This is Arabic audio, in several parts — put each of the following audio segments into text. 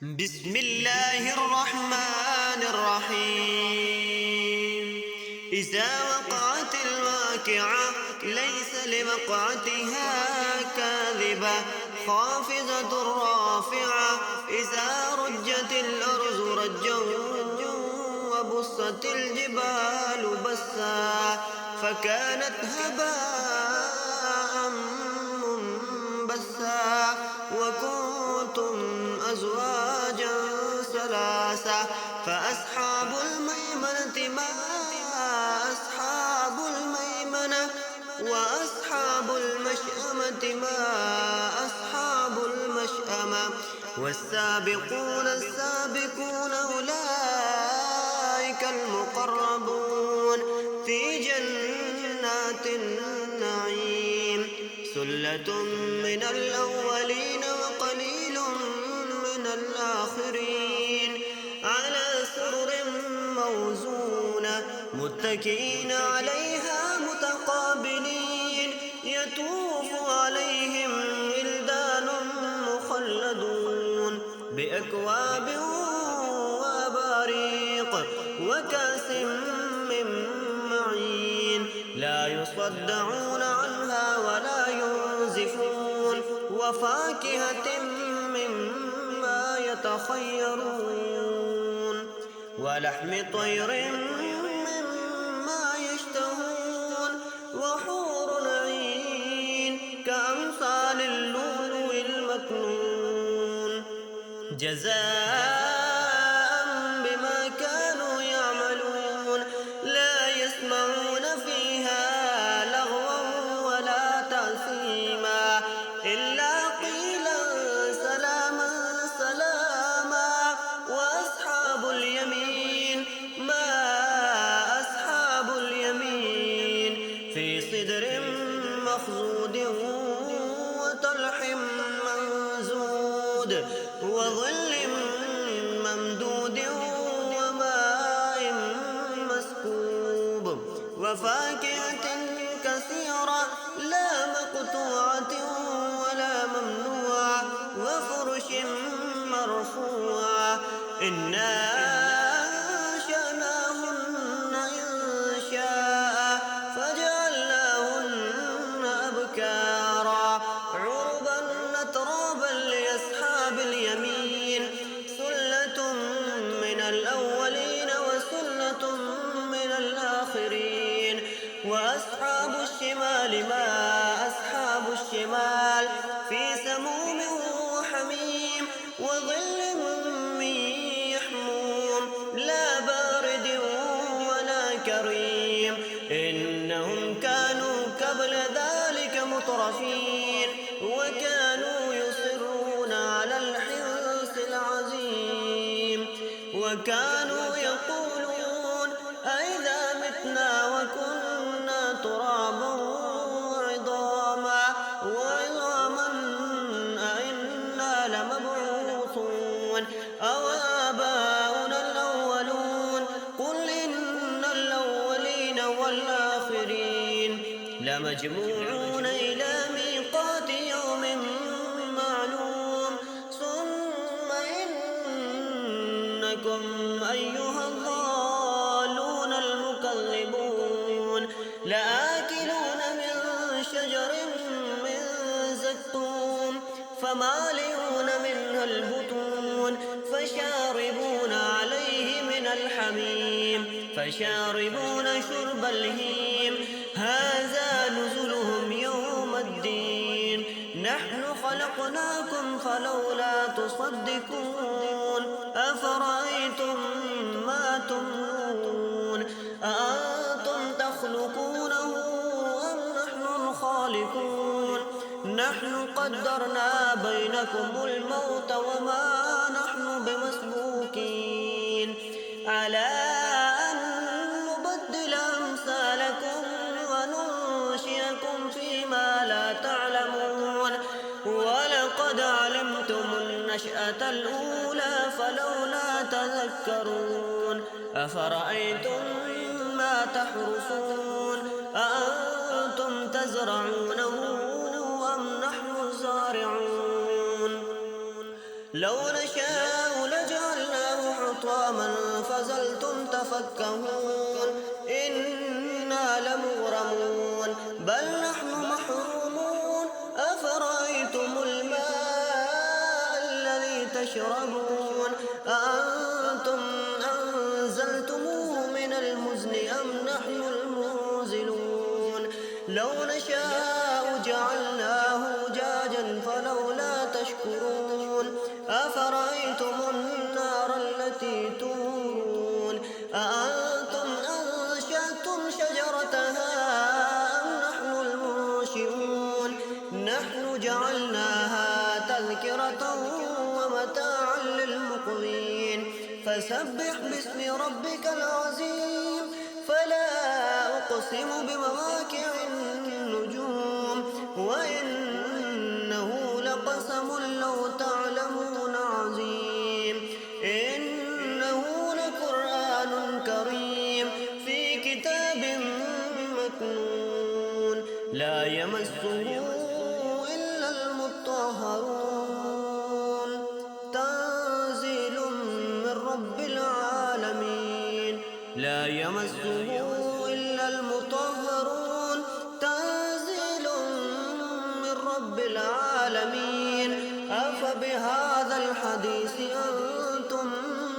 بسم الله الرحمن الرحيم. إذا وقعت الواقعة ليس لوقعتها كاذبة خافضة رافعة. إذا رجت الأرض رجا وبست الجبال بسا فكانت هباء منبثا وكنتم أزواجا ثلاثة فأصحاب الميمنة ما أصحاب الميمنة وأصحاب المشأمة ما أصحاب المشأمة والسابقون السابقون أولئك المقربون في جنات النعيم. ثلة من الأولين وقليل من الآخرين على سرر موزونة متكئين عليها متقابلين يطوف عليهم ولدان مخلدون بأكواب وأباريق وكأس من معين لا يصدعون عنها ولا ينزفون وفاكهة مما يتخيرون ولحم طير مما يشتهون وحور عين كأمثال اللؤلؤ المكنون جزاء بما كانوا يعملون. لا يسمعون فيها لغوا ولا تأثيما إلا قيلا سلاما سلاما. وأصحاب اليمين ما أصحاب اليمين في صدر مخضود وطلح منضود وظل ممدود وماء مسكوب وفاكهة كثيرة لا مقطوعة ولا ممنوعة وفرش مرفوعة. إنا أنشأناهن إنشاء فجعلناهن أبكارا عربا أترابا لأصحاب اليمين. ثلة من الأولين وثلة من الآخرين. وأصحاب الشمال ما أصحاب الشمال في سموم وحميم وظل من يحموم لا بارد ولا كريم. إنهم كانوا قبل ذلك مترفين وكانوا يصرون على الحنث العظيم وكانوا يقولون أئذا متنا وكنا ترابا وعظاما أئنا لمبعوثون أو آباؤنا الأولون. قل إن الأولين والآخرين لمجموعون إلى ميقات يوم معلوم. ثم إنكم أيها الضالون المكذبون لآكلون من شجر من زقوم فمالئون منها البطون فشاربون عليه من الحميم فشاربون شرب الهيم. هذا نزلهم يوم الدين. نحن خلقناكم فلولا تصدقون. أفرأيتم ما تمنون أأنتم تخلقونه أم نحن الخالقون. نحن قدرنا بينكم الموت وما نحن بمسبوقين على أن نبدل أمثالكم وننشئكم فيما لا تعلمون. ولقد علمتم النشأة الأولى فلولا تذكرون. أفرأيتم ما تحرثون أأنتم تزرعونه أم نحن الزارعون. لو نشاء لجعلناه حطاما فظلتم تفكهون إنا لمغرمون بل نحن محرومون أفرأيتم الماء الذي تشربون أأنتم أنزلتموه من المزن أم نحن المنزلون لو نشاء جعلناه أجاجا فلولا تشكرون أفرأيتم النار التي تورون أأنتم أنشأتم شجرتها أم نحن المنشئون نحن جعلناها تذكرة ومتاعا للمقوين فسبح باسم ربك العظيم فلا أقسم بمواقع النجوم وإنه لقسم لو تعلمون عظيم إنه لقرآن كريم في كتاب مكنون لا يمسه إلا المطهرون تنزيل من رب العالمين لا يمسه إلا المطهرون تنزيل من رب العالمين أفبهذا الحديث أنتم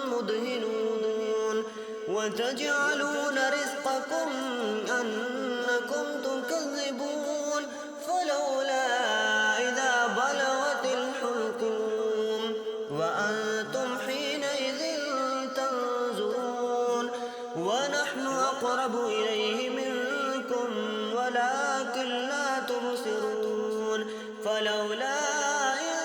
مدهنون وتجعلون رزقكم أنكم تكذبون فلولا إذا بلغت الحلقوم وأنتم حينئذ تنظرون ونحن أقرب إليه منكم ولكن لا تبصرون فلولا إن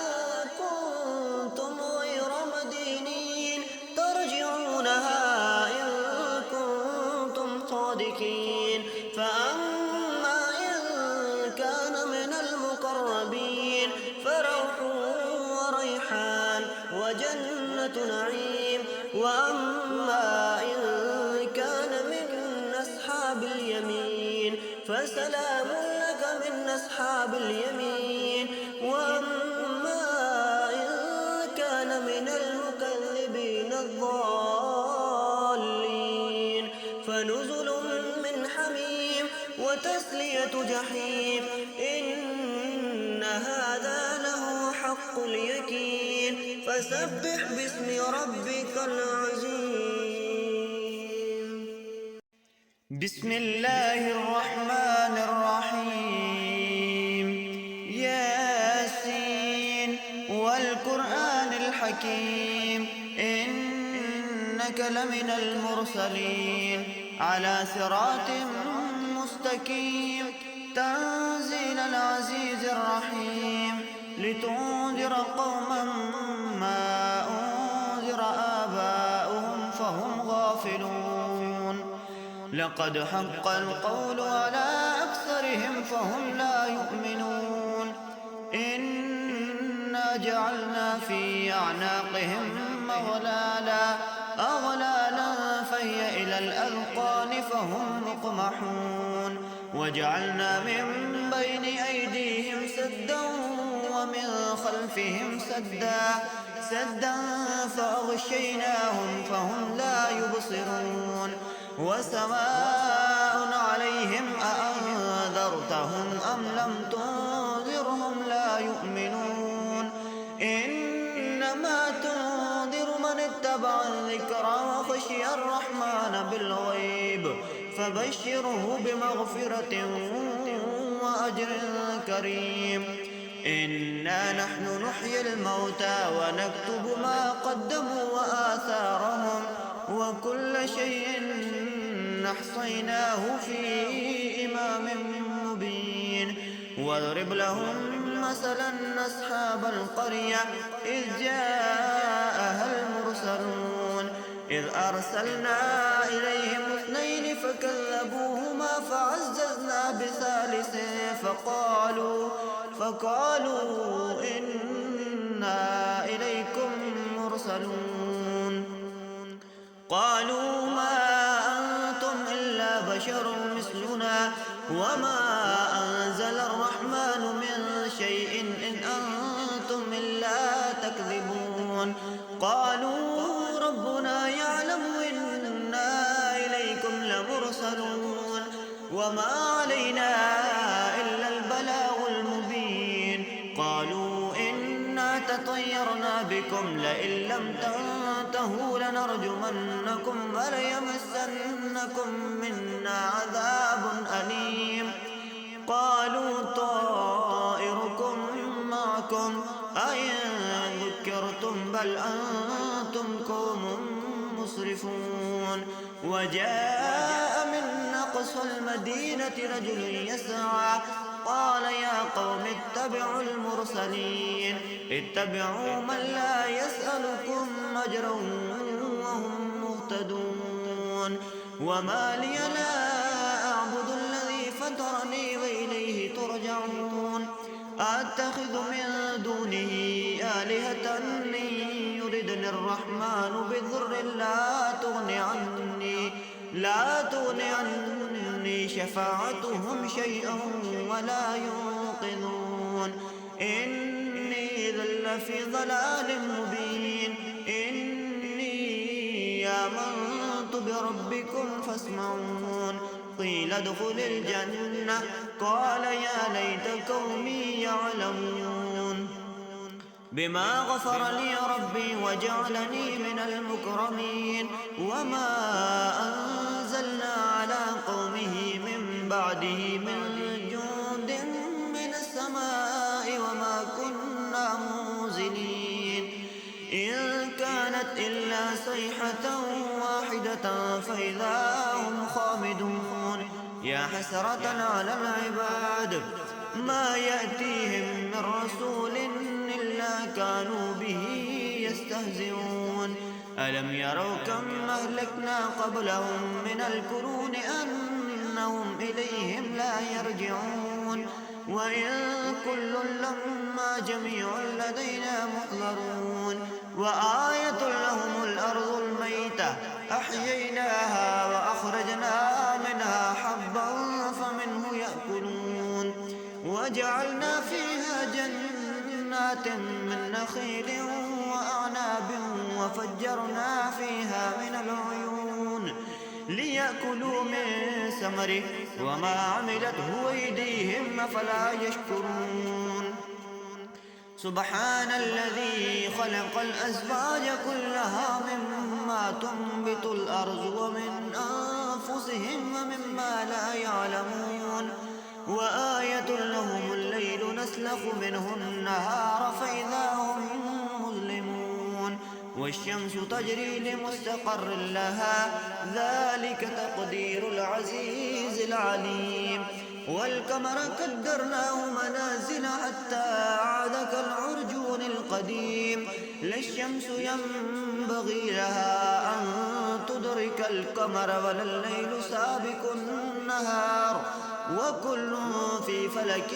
كنتم غير مدينين ترجعونها إن كنتم صادقين فأما إن كان من المقربين فروح وريحان وجنة نعيم وأما إن كان من أصحاب اليمين فسلام لك من أصحاب اليمين وأما إن كان من المكذبين الضالين فنزل من حميم وتسلية جحيم إن هذا له حق اليقين فسبح باسم ربك العظيم بسم الله الرحمن الرحيم ياسين والقرآن الحكيم إنك لمن المرسلين على صراط مستقيم تنزيل العزيز الرحيم لتنذر قوما ما أنذر آباؤهم فهم غافلون لقد حق القول على أكثرهم فهم لا يؤمنون إنا جعلنا في أعناقهم أغلالا فهي إلى الأذقان فهم مقمحون وجعلنا من بين أيديهم سدا ومن خلفهم سدا فأغشيناهم فهم لا يبصرون وسواء عليهم أأنذرتهم أم لم تنذرهم لا يؤمنون إنما تنذر من اتبع الذكر وخشي الرحمن بالغيب فبشره بمغفرة وأجر كريم إنا نحن نحيي الموتى ونكتب ما قدموا وآثارهم وكل شيء أحصيناه في إمام مبين واضرب لهم مثلا أصحاب القرية إذ جاءها المرسلون إذ أرسلنا إليهم 2 فكذبوهما فعززنا بثالث فقالوا إنا إليكم مرسلون قالوا ما أنتم إلا بشر مثلنا وما أنزل الرحمن من شيء إن أنتم إلا تكذبون قالوا ربنا يعلم إنا إليكم لمرسلون وما علينا إلا البلاغ المبين. قالوا إنا تطيرنا بكم لئن لم تنتهوا لنرجمنكم وليمسنكم منا عذاب أليم. قالوا طائركم معكم أئن ذكرتم بل أنتم قوم مسرفون. وجاء من أقصى المدينة رجل يسعى قال يا قوم اتبعوا المرسلين اتبعوا من لا يسألكم أجرا وهم مهتدون. وما لي لا أعبد الذي فطرني وإليه ترجعون. أتخذ من دونه آلهة إن يردني الرحمن بضر لا تغني عني شفاعتهم شيئا ولا ينقذون. إني ذل في ضلال مبين. إني آمنت بربكم فاسمعون. قيل ادخل الجنة قال يا ليت قومي يعلمون بما غفر لي ربي وجعلني من المكرمين. وما أنزلنا على قومه من بعده من جند من السماء وما كنا منزلين. إن كانت إلا صيحة واحدة فإذا هم خامدون. يا حسرة على العباد ما يأتيهم من رسول إلا كانوا به يستهزئون. ألم يروا كم أهلكنا قبلهم من القرون أنهم إليهم لا يرجعون. وإن كل لما جميع لدينا محضرون. وآية لهم الأرض الميتة أحييناها وأخرجنا منها حبا فمنه يأكلون. وجعلنا فيها جنات من نخيل وأعناب وفجرنا فيها من العيون ليأكلوا من ثمره وما عملته أيديهم أفلا يشكرون. سبحان الذي خلق الأزواج كلها مما تنبت الأرض ومن أنفسهم ومما لا يعلمون. وآية لهم الليل نسلخ منه النهار فإذا هم مظلمون. والشمس تجري لمستقر لها ذلك تقدير العزيز العليم. والقمر قدرناه منازل حتى عاد كالعرجون القديم. لا الشمس ينبغي لها أن تدرك القمر ولا الليل سابق النهار وكل في فلك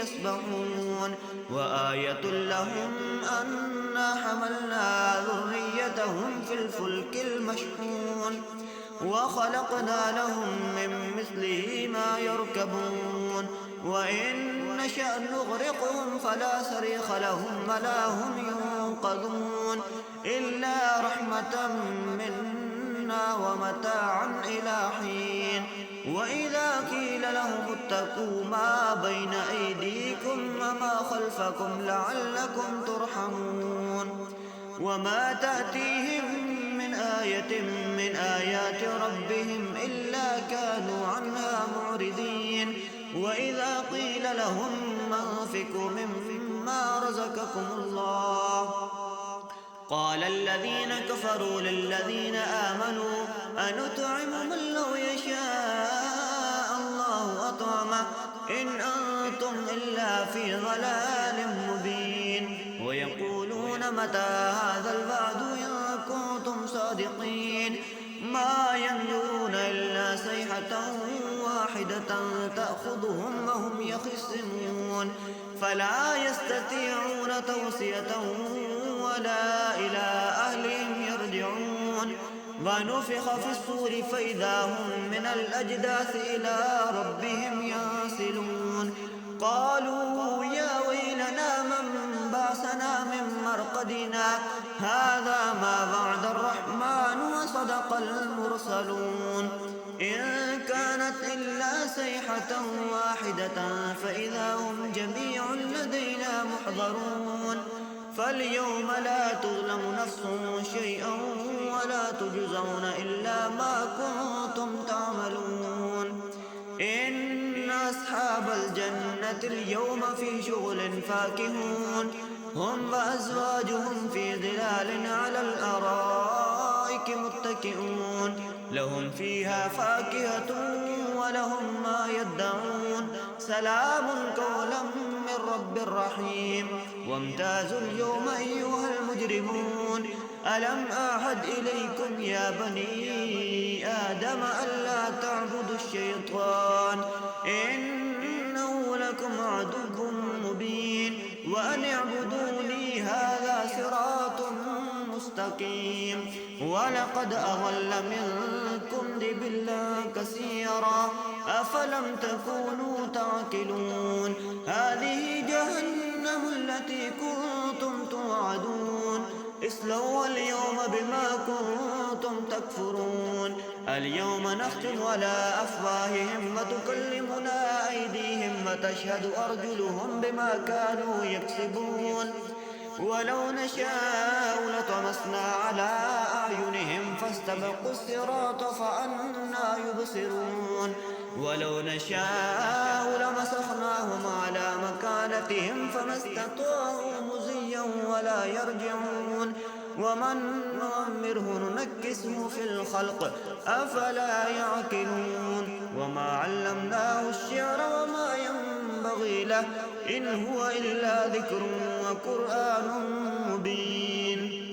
يسبحون. وآية لهم أنا حملنا ذريتهم في الفلك المشحون وخلقنا لهم من مثله ما يركبون. وإن نشأ نغرقهم فلا صريخ لهم ولا هم ينقذون إلا رحمة منا ومتاعا إلى حين. وإذا قيل لهم اتقوا ما بين أيديكم وما خلفكم لعلكم ترحمون. وما تأتيهم من آية من آيات ربهم إلا كانوا عنها معرضين. وإذا قيل لهم أنفقوا مما رزقكم الله قال الذين كفروا للذين آمنوا أنطعم من لو يشاء الله أطعمه إن أنتم إلا في ضلال مبين. ويقولون متى هذا الوعد إن كنتم صادقين. ما ينظرون إلا صيحة واحدة تأخذهم وهم يخصمون فلا يستطيعون توصية ولا إلى أهلهم يرجعون. ونفخ في الصور فإذا هم من الأجداث إلى ربهم ينسلون. قالوا يا ويلنا من بعثنا من مرقدنا هذا ما وعد الرحمن وصدق المرسلون إن كانت إلا صيحة واحدة فإذا هم جميع لدينا محضرون فاليوم لا تظلم نفس شيئا ولا تجزون إلا ما كنتم تعملون إن أصحاب الجنة اليوم في شغل فاكهون هم وأزواجهم في ظلال على الأرائك متكئون لهم فيها فاكهة ولهم ما يدعون سلام قولا من رب رحيم وامتازوا اليوم أيها المجرمون ألم أعهد إليكم يا بني آدم ألا تعبدوا الشيطان إنه لكم عدو مبين وأن اعبدوني هذا صراط مستقيم ولقد أضل منكم جبلا كثيرا أفلم تكونوا تعقلون هذه جهنم التي كنتم توعدون اصلوا اليوم بما كنتم تكفرون اليوم نختم على أفواههم وتكلمنا أيديهم وتشهد أرجلهم بما كانوا يكسبون ولو نشاء لطمسنا على أعينهم فاستبقوا الصراط فأنى يبصرون ولو نشاء لمسخناهم على مكانتهم فما استطاعوا مزيا ولا يرجعون ومن نعمره ننكسه في الخلق أفلا يعقلون وما علمناه الشعر وما ينبغي له إن هو إلا ذكر وقرآن مبين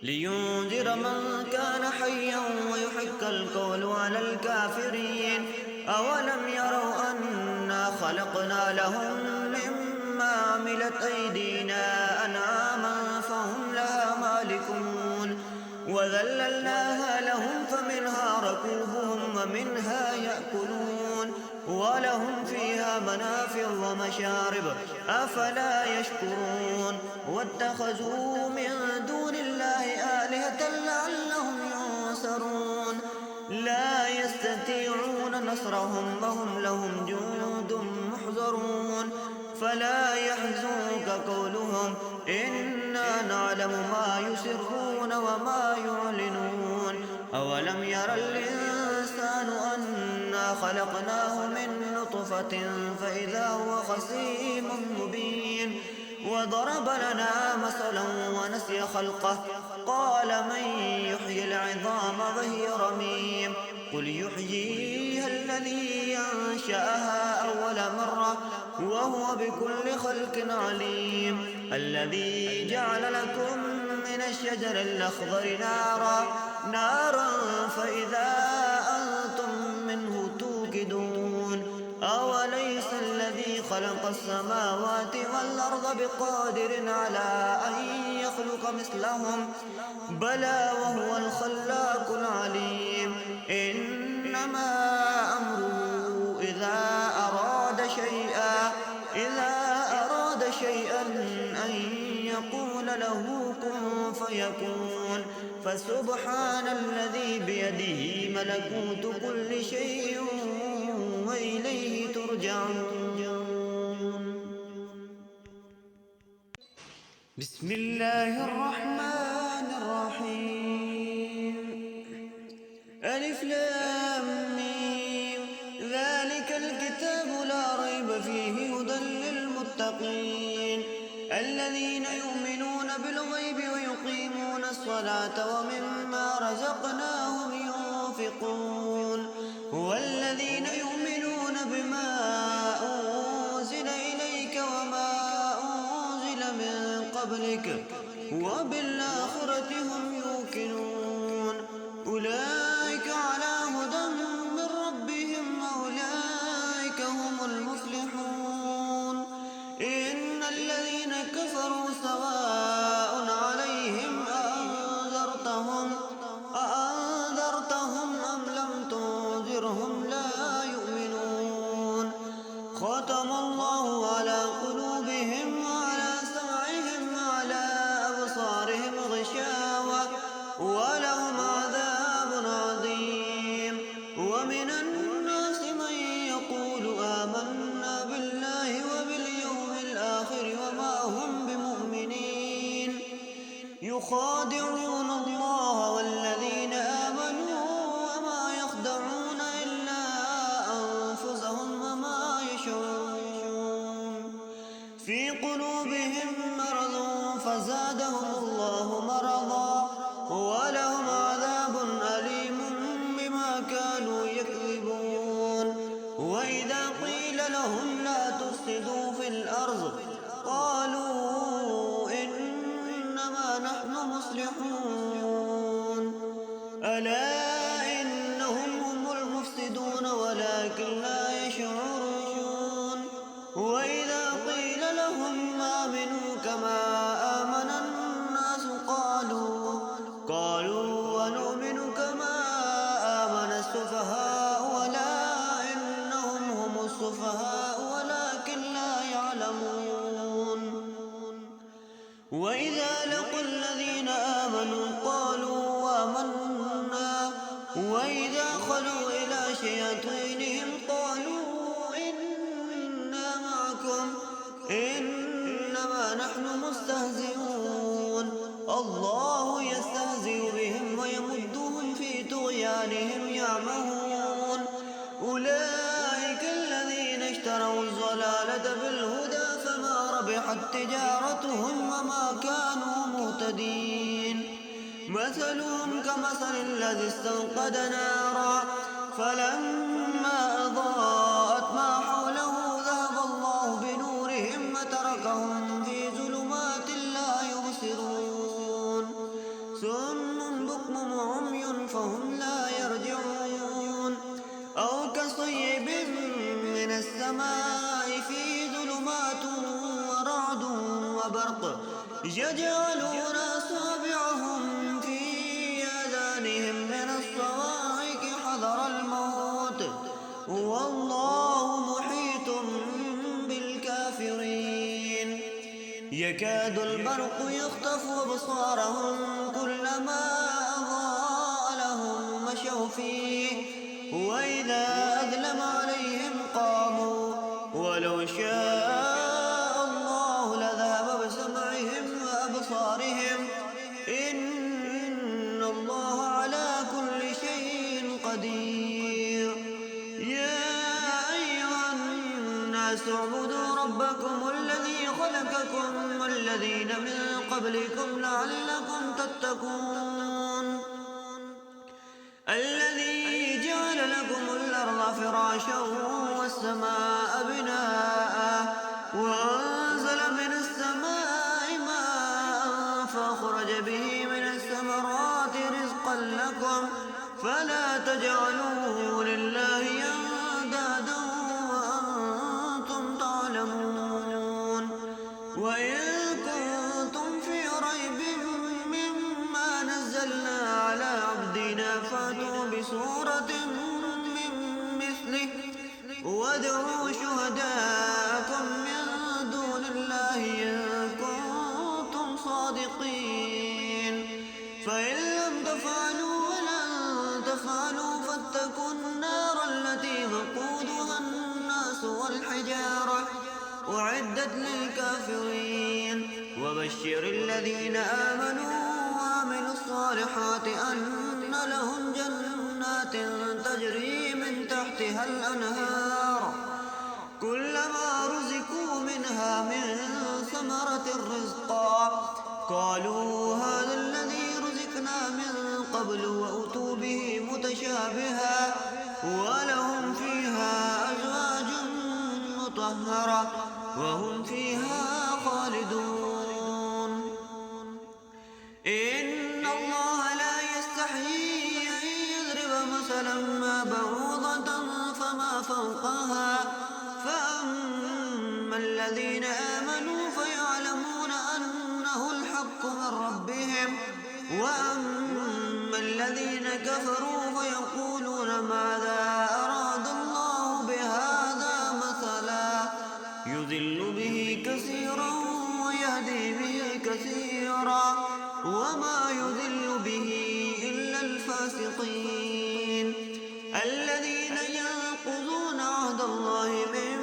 لينذر من كان حيا ويحق القول على الكافرين أولم يروا أنا خلقنا لهم مما عملت أيدينا أنعاما فهم لها مالكون وذللناها لهم فمنها ركوبهم ومنها يأكلون ولهم فيها منافع ومشارب أفلا يشكرون واتخذوا من دون الله آلهة لعلهم ينصرون لا يستطيعون نصرهم وهم لهم جند محضرون فلا يحزنك قولهم إنا نعلم ما يسرون وما يعلنون أولم ير الإنسان أنا خلقناه من نطفة فإذا هو خصيم مبين وضرب لنا مثلا ونسي خلقه قال من يحيي العظام وهي رميم قل يحييها الذي أنشأها أول مرة وهو بكل خلق عليم الذي جعل لكم من الشجر الأخضر نارا فإذا أنتم منه توقدون أوليس الذي خلق السماوات والأرض بقادر على أن يخلق مثلهم بلى وهو الخلاق العليم إنما أمره إذا أراد شيئا أن يقول له كن فيكون فسبحان الذي بيده ملكوت كل شيء وإليه ترجعون بسم الله الرحمن الرحيم ألف لام ميم ذلك الكتاب لا ريب فيه هدى للمتقين الذين يؤمنون بالغيب ويقيمون الصلاة ومما رزقناهم ينفقون والذين يؤمنون بما أنزل إليك وما أنزل من قبلك وبالآخرة هم يوقنون أولئك على هدى من ربهم أولئك هم المفلحون إن الذين كفروا سواء عليهم أأنذرتهم أم لم تنذرهم لا يؤمنون ختم الله على قلوبهم وعلى سمعهم يخادعون الله والذين آمنوا وما يخدعون إلا أنفسهم وما يشعرون في قلوبهم مرض فزادهم الله مرضا ولهم عذاب أليم بما كانوا يكذبون وإذا قيل لهم لا تفسدوا في الأرض قالوا إنما نحن مصلحون ألا إنهم هم المفسدون ولكن لا يشعرون وإذا قيل لهم آمنوا كما آمن الناس قالوا ونؤمن كما آمن السفهاء ولا إنهم هم السفهاء ولكن لا يعلمون وإذا لقوا الذين آمنوا قالوا آمنا وإذا خلوا إلى شياطينهم قالوا إنا معكم إنما نحن مستهزئون الله يستهزئ بهم ويمدهم في طغيانهم يعمهون أولئك الذين اشتروا الضلالة بالهدى فما ربحت تجارتهم وما كانوا مهتدين مثلهم كمثل الذي استوقد نارا فلما أضاءت ما حوله ذهب الله بنورهم وتركهم في ظلمات لا يبصرون صم بكم عمي فهم لا يرجعون أو كصيب من السماء فيه ظلمات ورعد وبرق يجعلون أصابعهم في آذانهم من الصواعق حذر الموت والله محيط بالكافرين يكاد البرق يخطف أبصارهم كلما أضاء لهم مشوا فيه وإذا أظلم عليهم قاموا ولو شاء الله لذهب بسمعهم وأبصارهم إن الله على كل شيء قدير يا أيها الناس اعبدوا ربكم الذي خلقكم والذين من قبلكم لعلكم تتقون الذي جعل لكم الأرض فراشا والسماء بناء وأنزل من السماء ماء فأخرج به من الثمرات رزقا لكم فلا تجعلوا لله أندادا وأنتم تعلمون وإن كنتم في ريب مما نزلنا على عبدنا فأتوا بسورة من مثله وادعوا شهداءكم من دون الله إن كنتم صادقين فإن لم تفعلوا ولن تفعلوا فاتقوا النار التي وقودها الناس والحجارة أعدت للكافرين وبشر الذين آمنوا وعملوا الصالحات أن لهم جنات تجري من تحتها الأنهار كلما رزقوا منها من ثمرة رزقا قالوا هذا الذي رزقنا من قبل وأتوا به متشابها ولهم فيها أزواج مطهرة وهم فيها خالدون إن الله لا يستحيي أن يضرب مثلا ما بعوضة فما فوقها فأما الذين آمنوا فيعلمون أنه الحق من ربهم وأما الذين كفروا فيقولون ماذا أراد الله بهذا مثلا يضل به كثيرا ويهدي به كثيرا وما يضل به إلا الفاسقين الذين ينقضون عهد الله من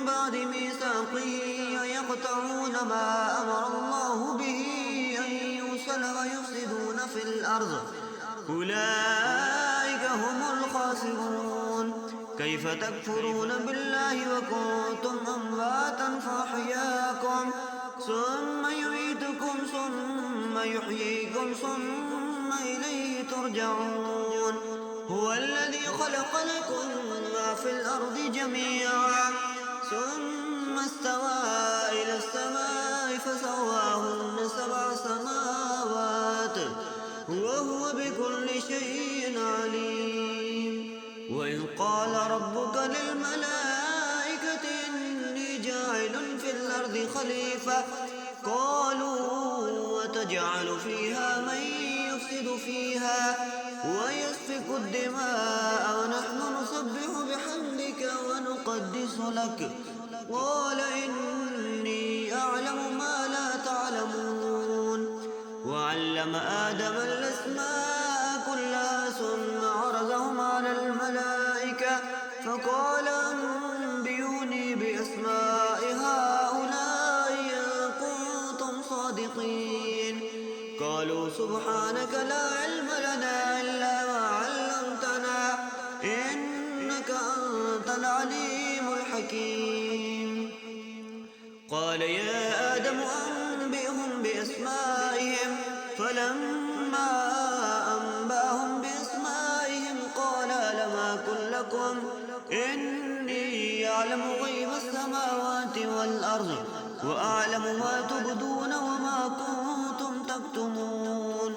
بعد ميثاقه ويقطعون ما أمر الله به أن يوصل ويفسدون في الأرض أولئك هم الخاسرون. كيف تكفرون بالله وكنتم أمواتا فأحياكم ثم يميتكم ثم يحييكم ثم إليه ترجعون. هو الذي خلق لكم ما في الأرض جميعا ثم استوى إلى السماء فسواهن 7 سماوات وهو بكل شيء عليم. وإذ قال ربك للملائكة إني جاعل في الأرض خليفة قالوا وتجعل فيها من يفسد فيها ويسفك الدماء ونحن نسبح بحمدك ونقدس لك قال إني أعلم ما لا تعلمون. وعلم آدم الأسماء كلها ثم عرضهم على الملائكة فقال أنبئوني بأسماء هؤلاء إن كنتم صادقين. قالوا سبحانك لا علم لنا إلا ما علمتنا إنك أنت العليم الحكيم. قال يا آدم أنبئهم بأسمائهم فلما أنبأهم بأسمائهم قال ألم أقل لكم إني أعلم غيب السماوات والأرض وأعلم ما تبدون وما كنتم تكتمون.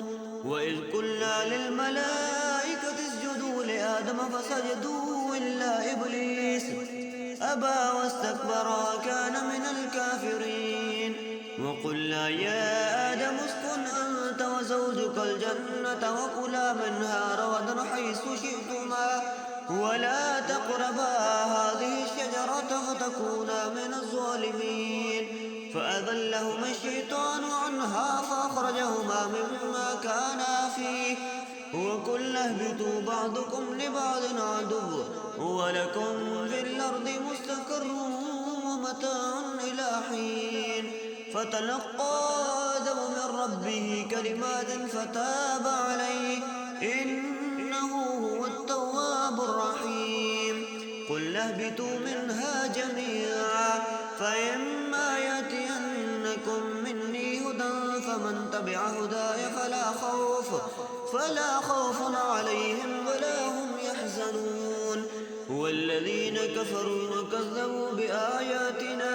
وإذ قلنا للملائكة اسجدوا لآدم فسجدوا إلا إبليس أبى واستكبر وكان من الكافرين. وقلنا يا آدم اسكن أنت وزوجك الجنة وكلا منها رغدا حيث شئتما ولا تقربا هذه الشجرة فتكونا من الظالمين. فأذلهما الشيطان عنها فأخرجهما مما كانا فيه وقلنا اهبطوا بعضكم لبعض عدو ولكم في الأرض مستقر ومتاع إلى حين. فتلقى آدم من ربه كلمات فتاب عليه إنه هو التواب الرحيم. قل اهبطوا منها جميعا فإما يأتينكم مني هدى فمن تبع هداي فلا خوف عليهم ولا هم يحزنون. والذين كفروا وكذبوا بآياتنا